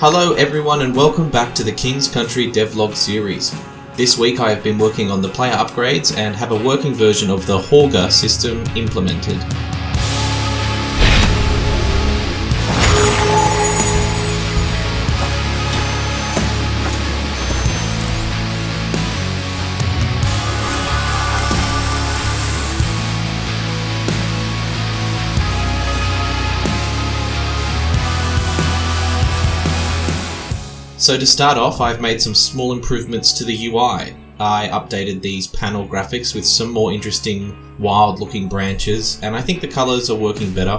Hello everyone and welcome back to the King's Country Devlog series. This week I have been working on the player upgrades and have a working version of the Horgr system implemented. So to start off, I've made some small improvements to the UI. I updated these panel graphics with some more interesting, wild-looking branches, and I think the colours are working better.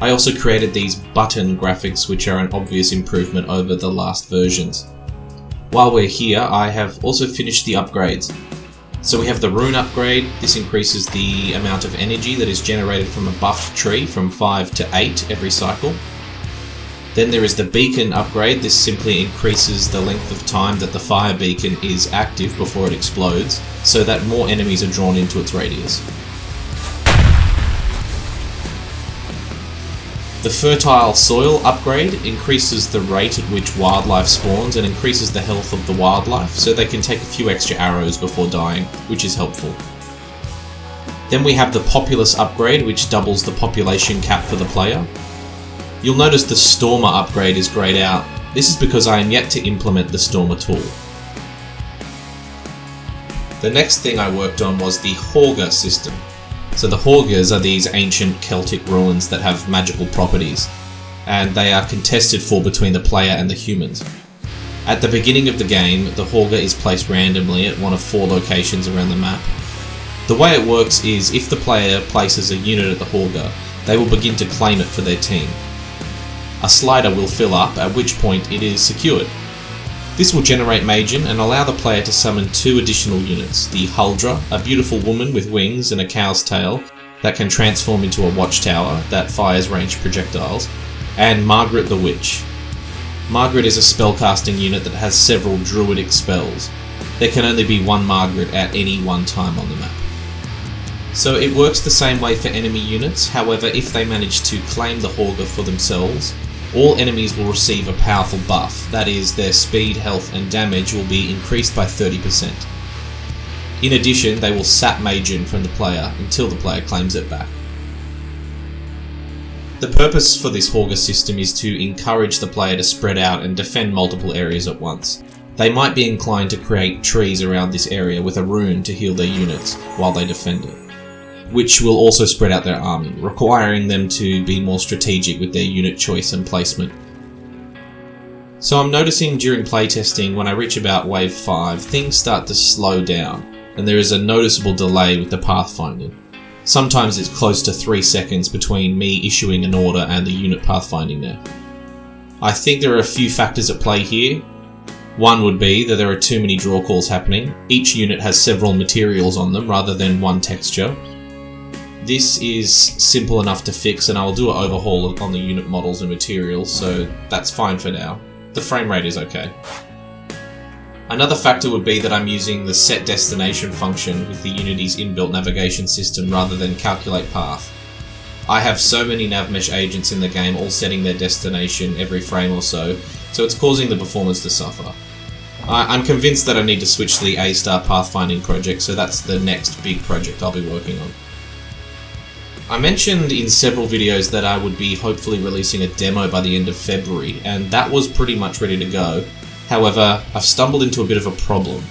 I also created these button graphics, which are an obvious improvement over the last versions. While we're here, I have also finished the upgrades. So we have the rune upgrade. This increases the amount of energy that is generated from a buffed tree from 5 to 8 every cycle. Then there is the beacon upgrade. This simply increases the length of time that the fire beacon is active before it explodes, so that more enemies are drawn into its radius. The fertile soil upgrade increases the rate at which wildlife spawns and increases the health of the wildlife, so they can take a few extra arrows before dying, which is helpful. Then we have the populace upgrade, which doubles the population cap for the player. You'll notice the Stormer upgrade is greyed out. This is because I am yet to implement the Stormer tool. The next thing I worked on was the Horgr system. So the Horgrs are these ancient Celtic ruins that have magical properties, and they are contested for between the player and the humans. At the beginning of the game, the Horgr is placed randomly at one of 4 locations around the map. The way it works is if the player places a unit at the Horgr, they will begin to claim it for their team. A slider will fill up, at which point it is secured. This will generate Magen and allow the player to summon 2 additional units, the Huldra, a beautiful woman with wings and a cow's tail that can transform into a watchtower that fires ranged projectiles, and Margaret the Witch. Margaret is a spellcasting unit that has several druidic spells. There can only be 1 Margaret at any one time on the map. So it works the same way for enemy units, however if they manage to claim the Horgr for themselves, all enemies will receive a powerful buff, that is, their speed, health and damage will be increased by 30%. In addition, they will sap Magen from the player until the player claims it back. The purpose for this Horgr system is to encourage the player to spread out and defend multiple areas at once. They might be inclined to create trees around this area with a rune to heal their units while they defend it, which will also spread out their army, requiring them to be more strategic with their unit choice and placement. So I'm noticing during playtesting, when I reach about wave 5, things start to slow down, and there is a noticeable delay with the pathfinding. Sometimes it's close to 3 seconds between me issuing an order and the unit pathfinding there. I think there are a few factors at play here. One would be that there are too many draw calls happening. Each unit has several materials on them rather than one texture. This is simple enough to fix, and I'll do an overhaul on the unit models and materials, so that's fine for now. The frame rate is okay. Another factor would be that I'm using the set destination function with the Unity's inbuilt navigation system rather than calculate path. I have so many navmesh agents in the game all setting their destination every frame or so it's causing the performance to suffer. I'm convinced that I need to switch to the A-star pathfinding project, so that's the next big project I'll be working on. I mentioned in several videos that I would be hopefully releasing a demo by the end of February, and that was pretty much ready to go. However, I've stumbled into a bit of a problem.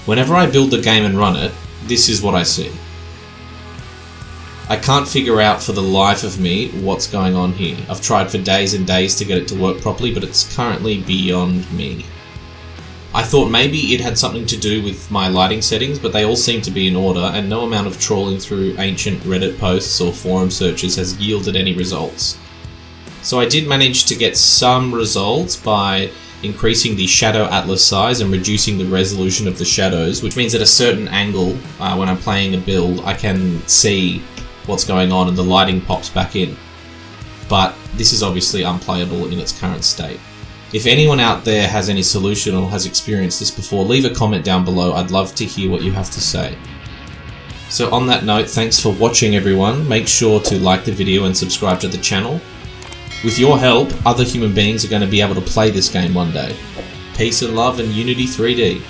Whenever I build the game and run it, this is what I see. I can't figure out for the life of me what's going on here. I've tried for days and days to get it to work properly, but it's currently beyond me. I thought maybe it had something to do with my lighting settings, but they all seem to be in order, and no amount of trawling through ancient Reddit posts or forum searches has yielded any results. So I did manage to get some results by increasing the shadow atlas size and reducing the resolution of the shadows, which means at a certain angle, when I'm playing a build, I can see what's going on and the lighting pops back in. But this is obviously unplayable in its current state. If anyone out there has any solution or has experienced this before, leave a comment down below. I'd love to hear what you have to say. So on that note, thanks for watching everyone. Make sure to like the video and subscribe to the channel. With your help, other human beings are going to be able to play this game one day. Peace and love and Unity 3D.